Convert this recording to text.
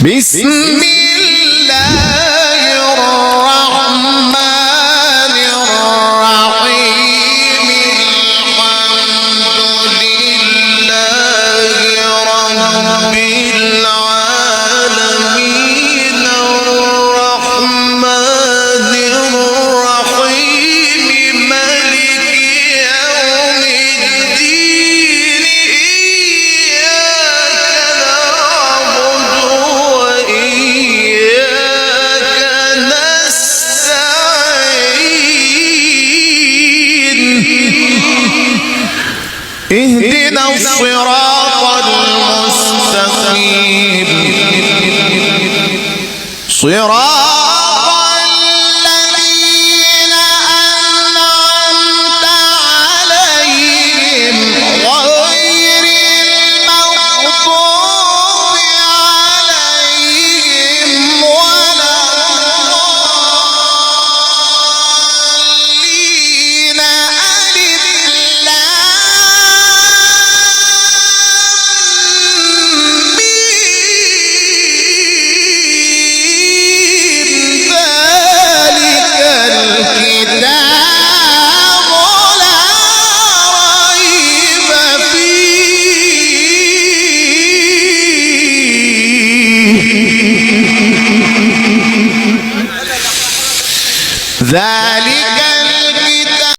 بسم الله الرحمن الرحيم الحمد لله رب العالمين الرحمن الرحيم مالك يوم الدين إياك نعبد وإياك نستعين اهدنا الصراط المستقيم صراط